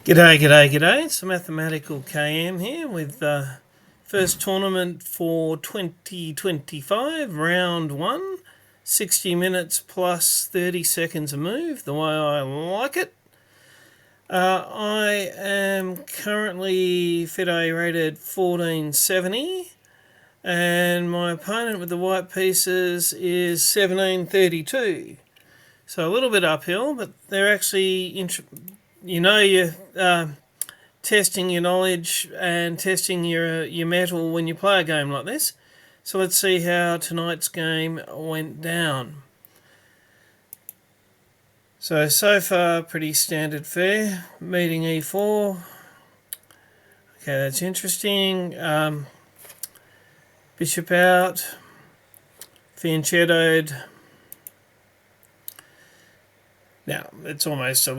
G'day. It's the Mathematical KM here with first tournament for 2025, round 1, 60 minutes plus 30 seconds a move, the way I like it. I am currently FIDE rated 1470 and my opponent with the white pieces is 1732. So a little bit uphill, but they're actually you're testing your knowledge and testing your mettle when you play a game like this. So let's see how tonight's game went down. So far pretty standard fare. Meeting e4. Okay, that's interesting. Bishop out. Fianchettoed. Now, it's almost a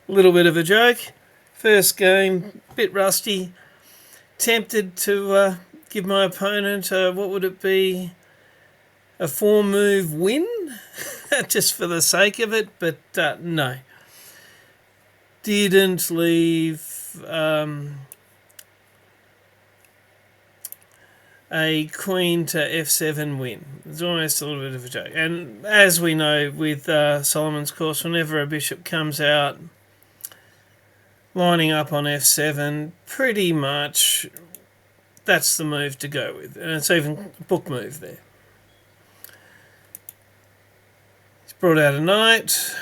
little bit of a joke. First game, bit rusty. Tempted to give my opponent, what would it be, a 4-move win, just for the sake of it, but no. Didn't leave a queen to f7 win. It's almost a little bit of a joke. And as we know with Solomon's course, whenever a bishop comes out lining up on f7, pretty much that's the move to go with. And it's even a book move there. He's brought out a knight.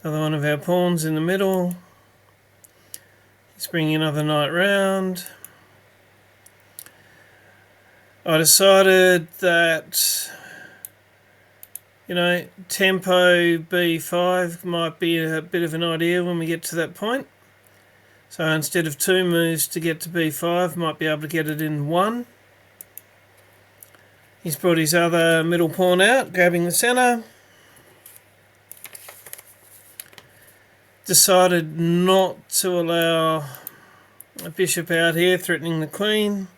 Another one of our pawns in the middle. He's bringing another knight round. I decided that, tempo b5 might be a bit of an idea when we get to that point. So instead of 2 moves to get to b5, might be able to get it in 1. He's brought his other middle pawn out, grabbing the centre. Decided not to allow a bishop out here, threatening the queen.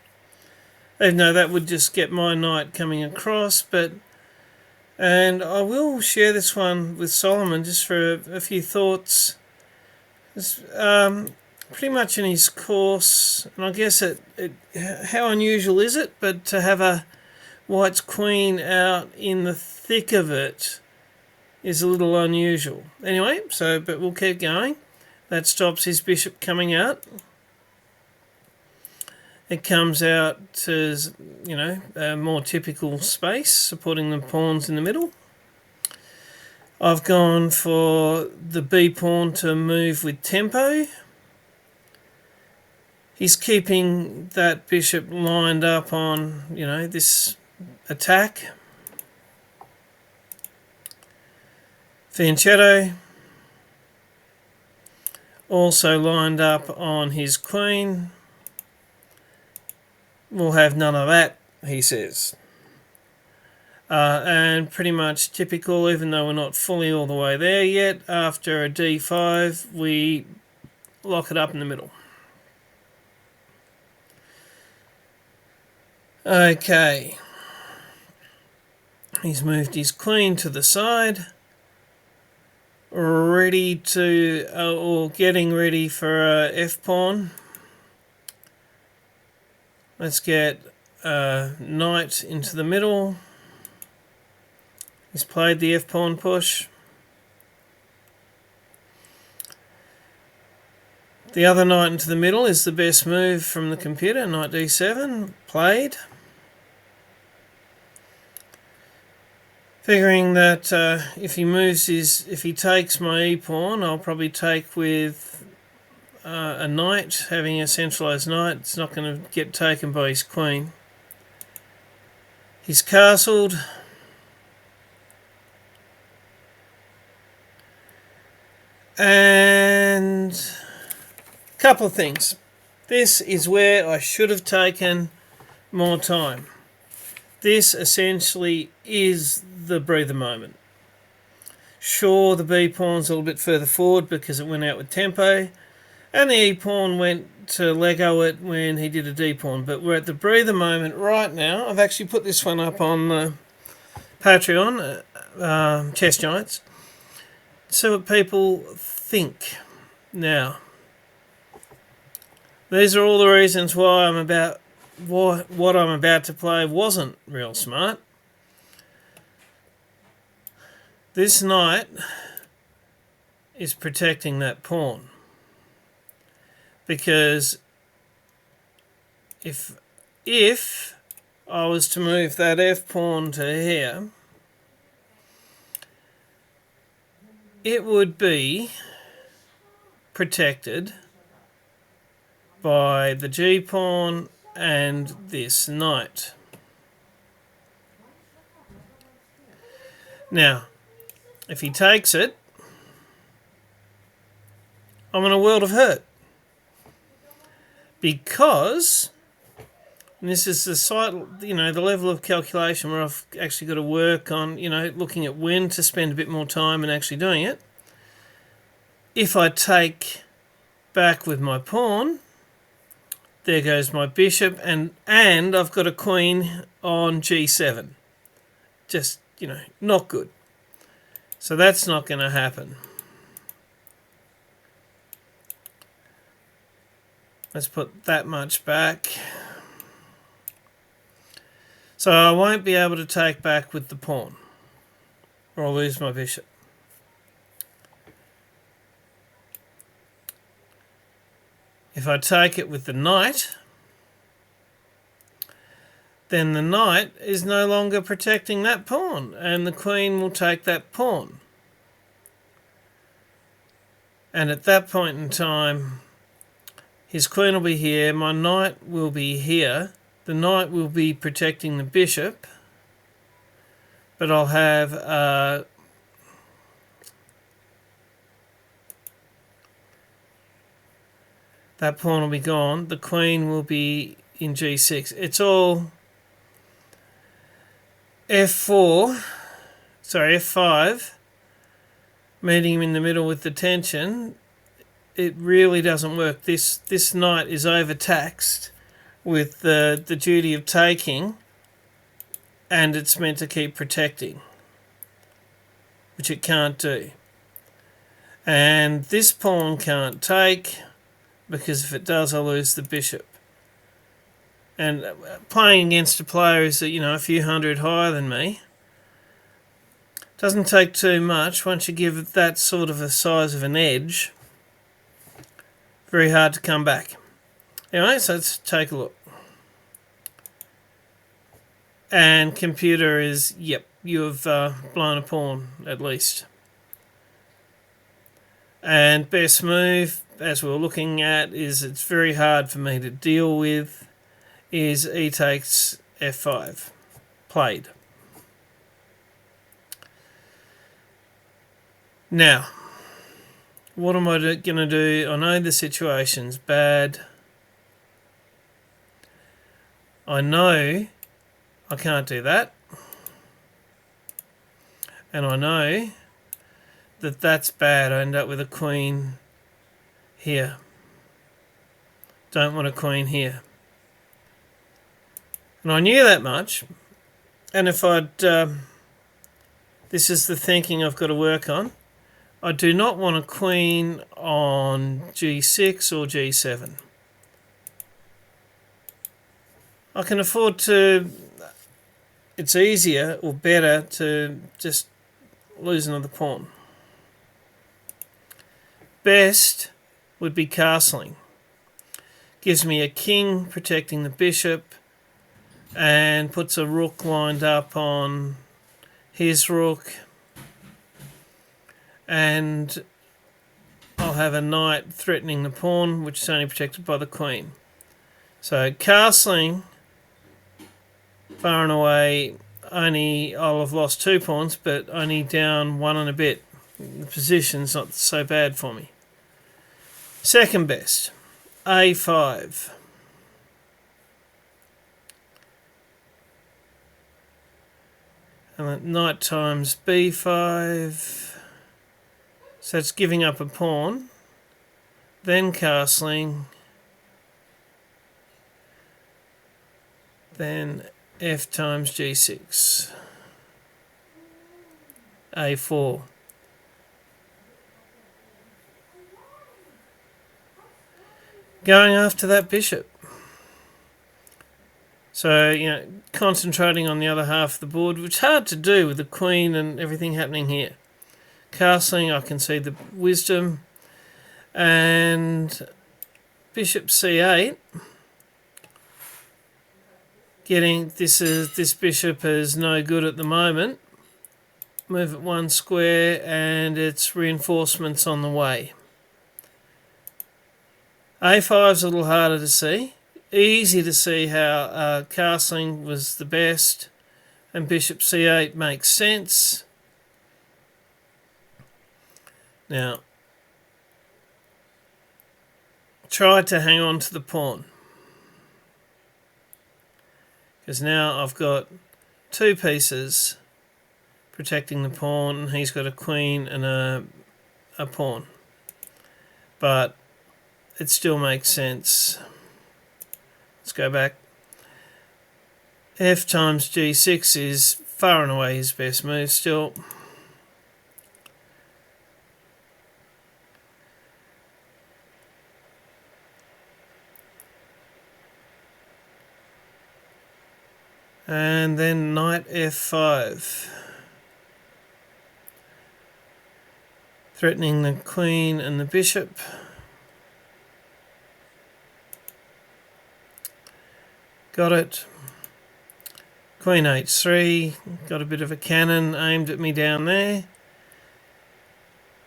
Even though that would just get my knight coming across, and I will share this one with Solomon just for a few thoughts. It's, pretty much in his course, and I guess how unusual is it, but to have a white's queen out in the thick of it is a little unusual. Anyway, but we'll keep going. That stops his bishop coming out. It comes out as, a more typical space, supporting the pawns in the middle. I've gone for the B pawn to move with tempo. He's keeping that bishop lined up on, this attack. Fianchetto. Also lined up on his queen. We'll have none of that, he says. And pretty much typical, even though we're not fully all the way there yet, after a d5, we lock it up in the middle. Okay. He's moved his queen to the side, ready to, or getting ready for a f-pawn. Let's get knight into the middle. He's played the f-pawn push. The other knight into the middle is the best move from the computer. Knight d7, played. Figuring that if he takes my e-pawn, I'll probably take with a knight, having a centralised knight. It's not going to get taken by his queen. He's castled. And a couple of things. This is where I should have taken more time. This essentially is the breather moment. Sure, the B pawn's a little bit further forward because it went out with tempo. And the E-pawn went to Lego it when he did a D-pawn. But we're at the breather moment right now. I've actually put this one up on the Patreon, Chess Giants. see what people think. Now, these are all the reasons why what I'm about to play wasn't real smart. This knight is protecting that pawn, because if I was to move that f pawn to here, it would be protected by the g pawn and this knight. Now, if he takes it, I'm in a world of hurt, because this is the level of calculation where I've actually got to work on, looking at when to spend a bit more time and actually doing it. If I take back with my pawn, there goes my bishop, and I've got a queen on g7. Just, not good. So that's not going to happen. Let's put that much back. So I won't be able to take back with the pawn, or I'll lose my bishop. If I take it with the knight, then the knight is no longer protecting that pawn, and the queen will take that pawn. And at that point in time, his queen will be here, my knight will be here, the knight will be protecting the bishop, but I'll have that pawn will be gone, the queen will be in g6. It's all f5, meeting him in the middle with the tension. It really doesn't work. This knight is overtaxed with the duty of taking, and it's meant to keep protecting, which it can't do. And this pawn can't take, because if it does, I'll lose the bishop. And playing against a player who's a few hundred higher than me doesn't take too much. Once you give it that sort of a size of an edge, very hard to come back. Anyway, so let's take a look. And computer is, yep, you have blown a pawn at least. And best move, as we were looking at, is it's very hard for me to deal with, is e takes f5. Played. Now, what am I going to do? I know the situation's bad. I know I can't do that. And I know that that's bad. I end up with a queen here. Don't want a queen here. And I knew that much. And if I'd... this is the thinking I've got to work on. I do not want a queen on g6 or g7. I can afford to... It's easier or better to just lose another pawn. Best would be castling. Gives me a king protecting the bishop and puts a rook lined up on his rook, and I'll have a knight threatening the pawn, which is only protected by the queen. So castling, far and away, I'll have lost 2 pawns, but only down 1 and a bit. The position's not so bad for me. Second best, a5. And at night times b5. So it's giving up a pawn. Then castling. Then f times g6. a4. going after that bishop. So, concentrating on the other half of the board, which is hard to do with the queen and everything happening here. Castling, I can see the wisdom. And bishop c8. This bishop is no good at the moment. Move it one square and it's reinforcements on the way. a5 is a little harder to see. Easy to see how castling was the best and bishop c8 makes sense. Now, try to hang on to the pawn, because now I've got two pieces protecting the pawn and he's got a queen and a pawn, but it still makes sense. Let's go back. F times g6 is far and away his best move still. And then knight f5. Threatening the queen and the bishop. Got it. Queen h3. Got a bit of a cannon aimed at me down there.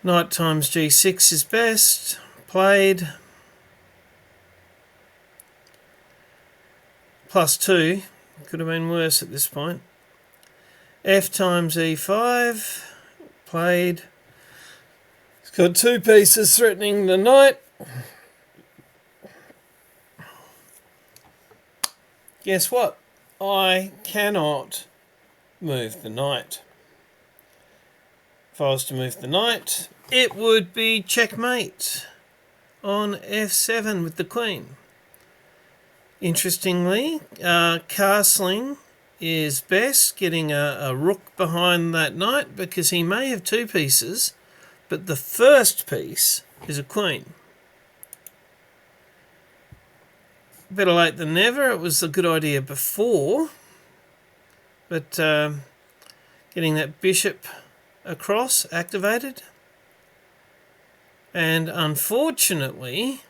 Knight times g6 is best. Played. +2. Could have been worse at this point. F times e5. Played. It's got two pieces threatening the knight. Guess what? I cannot move the knight. If I was to move the knight, it would be checkmate on f7 with the queen. Interestingly, castling is best, getting a rook behind that knight, because he may have two pieces, but the first piece is a queen. Better late than never. It was a good idea before, but getting that bishop across activated, and unfortunately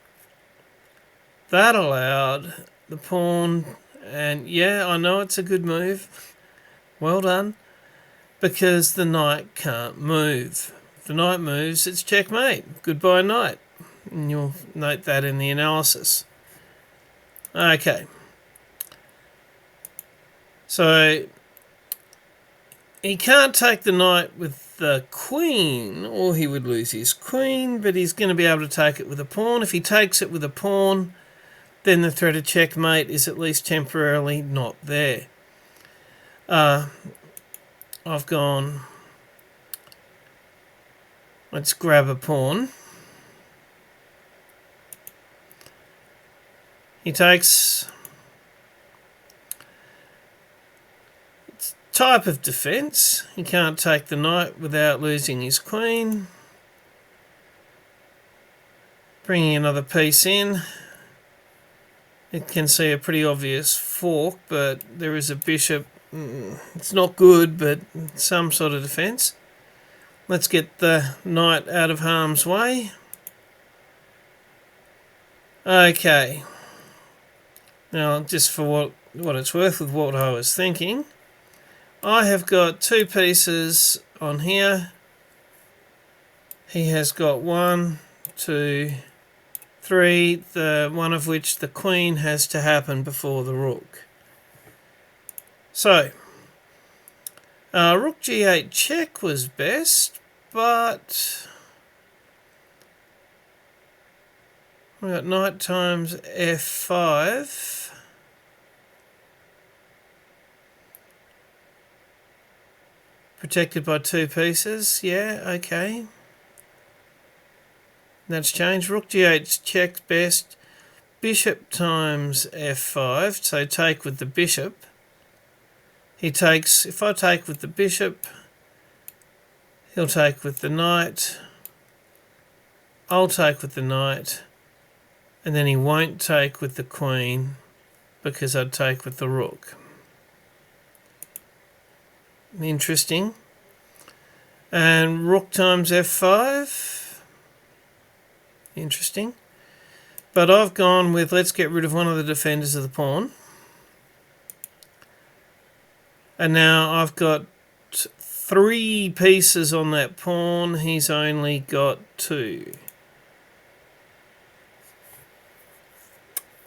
that allowed the pawn, and yeah, I know it's a good move, well done, because the knight can't move. If the knight moves, it's checkmate. Goodbye knight. And you'll note that in the analysis. Okay. So he can't take the knight with the queen, or he would lose his queen, but he's going to be able to take it with a pawn. If he takes it with a pawn, then the threat of checkmate is at least temporarily not there. I've gone, let's grab a pawn. He takes, it's type of defence. He can't take the knight without losing his queen. Bringing another piece in. It can see a pretty obvious fork, but there is a bishop. It's not good, but some sort of defence. Let's get the knight out of harm's way. Okay. Now, just for what it's worth with what I was thinking, I have got two pieces on here. He has got 1, 2, 3, the one of which the queen has to happen before the rook. So, rook g8 check was best, but we got knight times f5. Protected by two pieces. Yeah, okay. That's changed. Rook g8 checks best. Bishop times f5. So take with the bishop. He takes. If I take with the bishop, he'll take with the knight. I'll take with the knight. And then he won't take with the queen because I'd take with the rook. Interesting. And rook times f5. Interesting. But I've gone with let's get rid of one of the defenders of the pawn. And now I've got 3 pieces on that pawn. He's only got 2.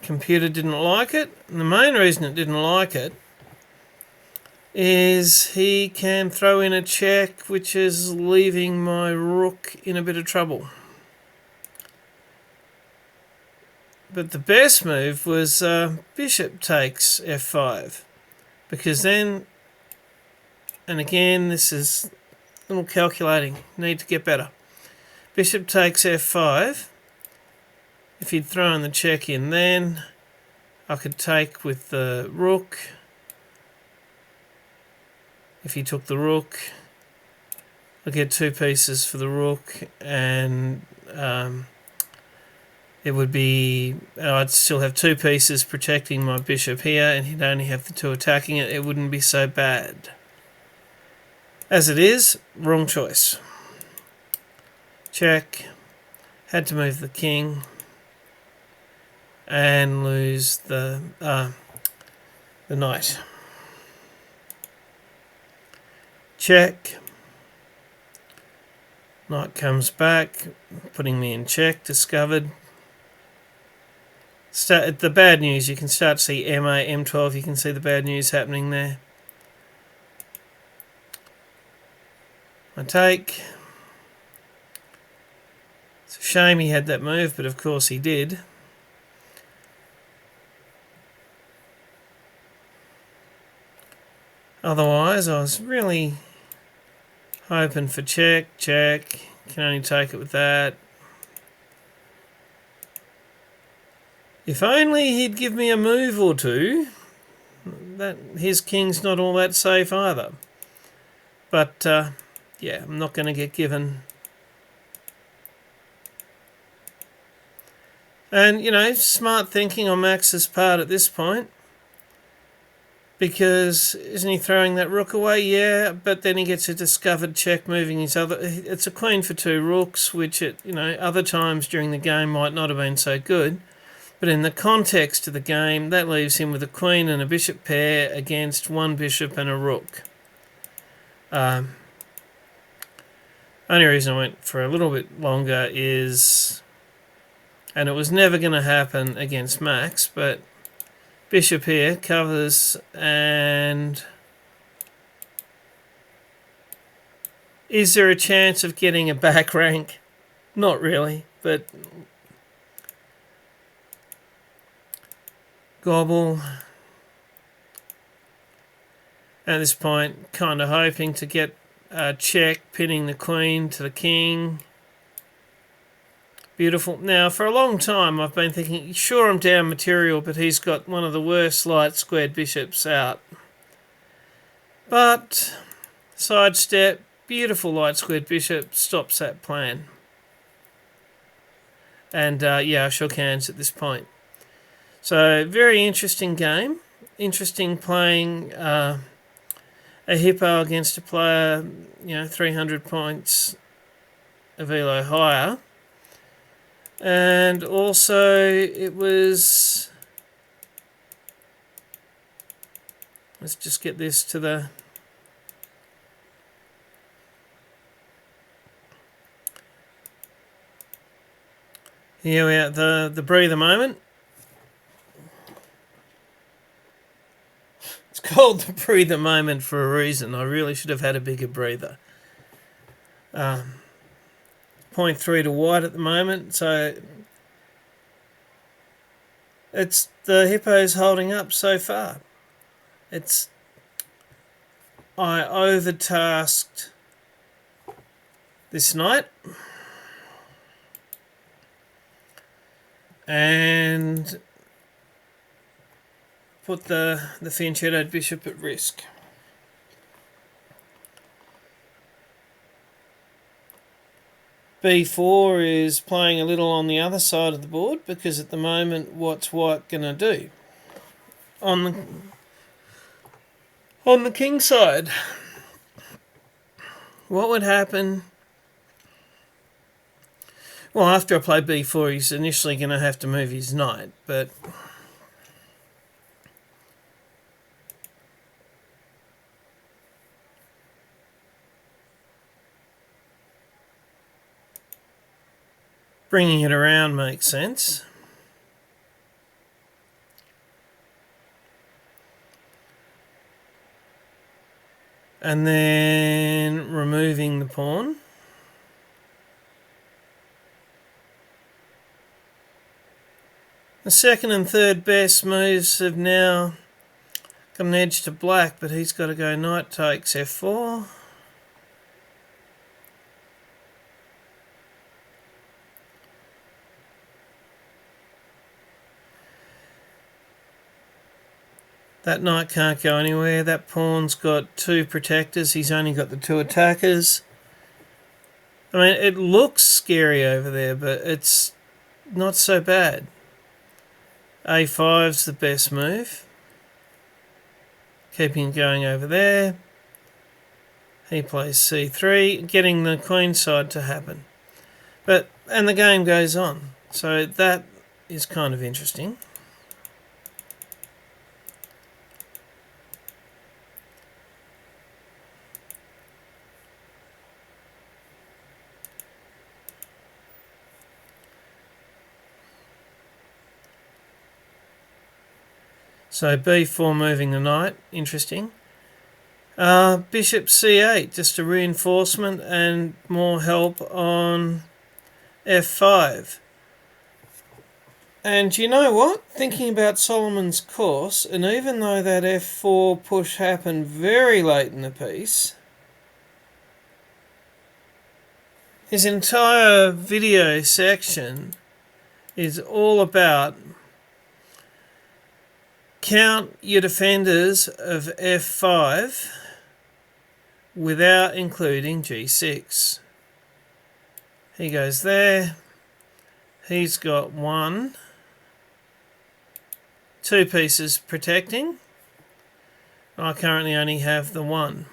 Computer didn't like it. And the main reason it didn't like it is he can throw in a check, which is leaving my rook in a bit of trouble. But the best move was bishop takes f5, because then, and again, this is a little calculating, need to get better. Bishop takes f5. If he'd thrown the check in then, I could take with the rook. If he took the rook, I'd get 2 pieces for the rook, and it would be, I'd still have 2 pieces protecting my bishop here, and he'd only have the 2 attacking it. It wouldn't be so bad. As it is, wrong choice. Check. Had to move the king and lose the knight. Check. Knight comes back, putting me in check. Discovered. The bad news, you can start to see M8, M12, you can see the bad news happening there. I take. It's a shame he had that move, but of course he did. Otherwise, I was really hoping for check, check. Can only take it with that. If only he'd give me a move or two. That his king's not all that safe either. But yeah, I'm not going to get given. And you know, smart thinking on Max's part at this point. Because isn't he throwing that rook away? Yeah, but then he gets a discovered check moving his other. It's a queen for 2 rooks, which at other times during the game might not have been so good. But in the context of the game, that leaves him with a queen and a bishop pair against 1 bishop and a rook. Only reason I went for a little bit longer is, and it was never going to happen against Max, but bishop here covers, and is there a chance of getting a back rank? Not really, but gobble. At this point, kind of hoping to get a check, pinning the queen to the king. Beautiful. Now, for a long time, I've been thinking, sure, I'm down material, but he's got one of the worst light squared bishops out. But sidestep, beautiful light squared bishop, stops that plan. And yeah, I shook hands at this point. So, very interesting game. Interesting playing a hippo against a player, 300 points of elo higher. And also, it was... Let's just get this to the... Here we are, the breather moment. It's called the breather moment for a reason. I really should have had a bigger breather. 0.3 to white at the moment, so it's the hippo's holding up so far. I overtasked this knight and put the fianchettoed bishop at risk. . b4 is playing a little on the other side of the board, because at the moment, what's white going to do? On the king side, what would happen? Well, after I play b4, he's initially going to have to move his knight, but bringing it around makes sense. And then removing the pawn. The second and third best moves have now got an edge to black, but he's got to go knight takes f4. That knight can't go anywhere. That pawn's got two protectors. He's only got the two attackers. I mean, it looks scary over there, but it's not so bad. a5's the best move. Keeping going over there. He plays c3, getting the queen side to happen. And the game goes on. So that is kind of interesting. So b4 moving the knight, interesting. Bishop c8, just a reinforcement and more help on f5. And you know what? Thinking about Solomon's course, and even though that f4 push happened very late in the piece, his entire video section is all about count your defenders of f5 without including g6. He goes there. He's got two pieces protecting. I currently only have the one.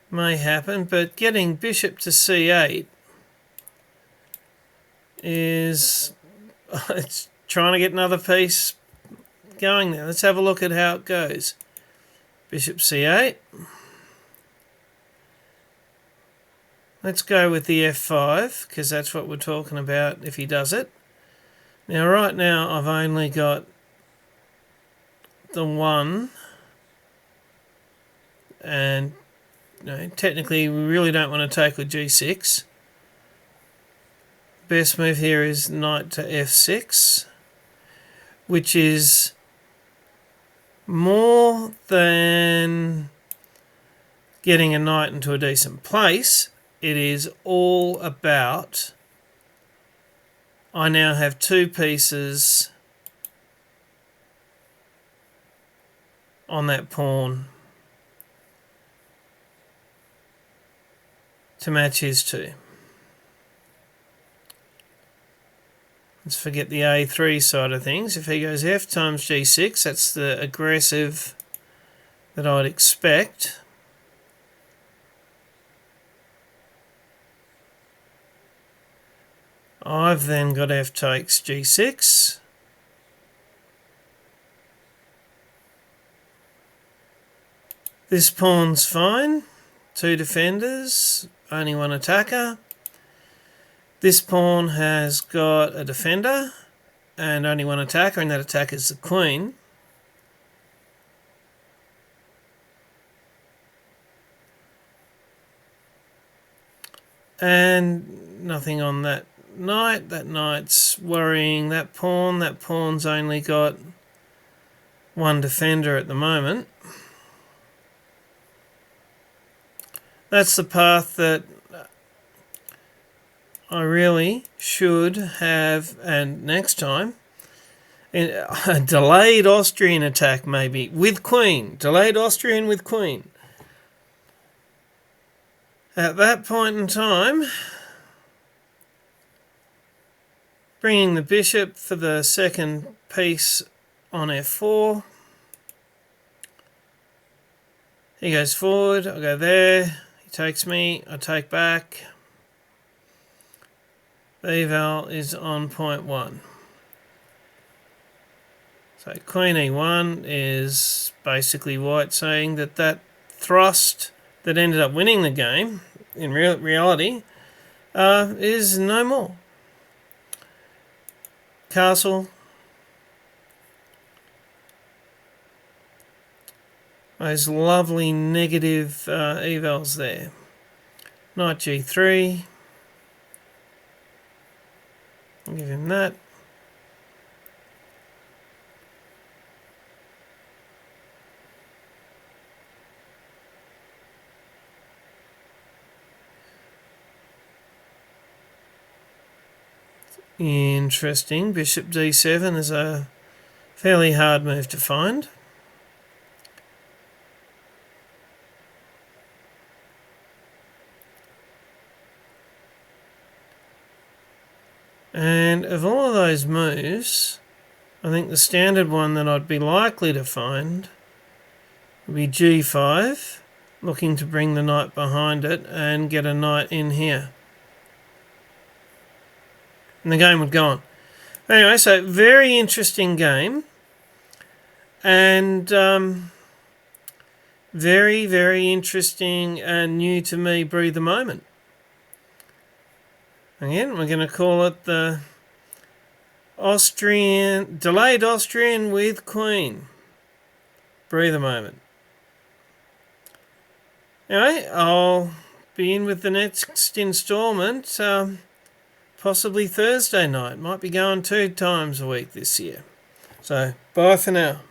May happen, but getting bishop to c8 is it's trying to get another piece going there. Let's have a look at how it goes. Bishop c8. Let's go with the f5, because that's what we're talking about if he does it. Now, right now, I've only got the one. And technically, we really don't want to take with g6. Best move here is knight to f6, which is more than getting a knight into a decent place. It is all about, I now have two pieces on that pawn to match his two. Let's forget the a3 side of things. If he goes f times g6, that's the aggressive that I'd expect. I've then got f takes g6. This pawn's fine. Two defenders, only one attacker. This pawn has got a defender and only one attacker, and that attacker is the queen. And nothing on that knight. That knight's worrying that pawn. That pawn's only got one defender at the moment. That's the path that I really should have, and next time, a delayed Austrian attack maybe, with queen. Delayed Austrian with queen. At that point in time, bringing the bishop for the second piece on f4. He goes forward, I go there, he takes me, I take back. The eval is on point 1. So queen e1 is basically white saying that that thrust that ended up winning the game, in reality, is no more. Castle. Those lovely negative evals there. Knight g3. I'll give him that. Interesting. Bishop d7 is a fairly hard move to find. And of all of those moves, I think the standard one that I'd be likely to find would be g5, looking to bring the knight behind it and get a knight in here. And the game would go on. Anyway, so very interesting game. And very, very interesting and new to me breather moment. Again, we're going to call it the delayed Austrian with Queen breather moment. Anyway, I'll be in with the next instalment, possibly Thursday night. Might be going 2 times a week this year. So, bye for now.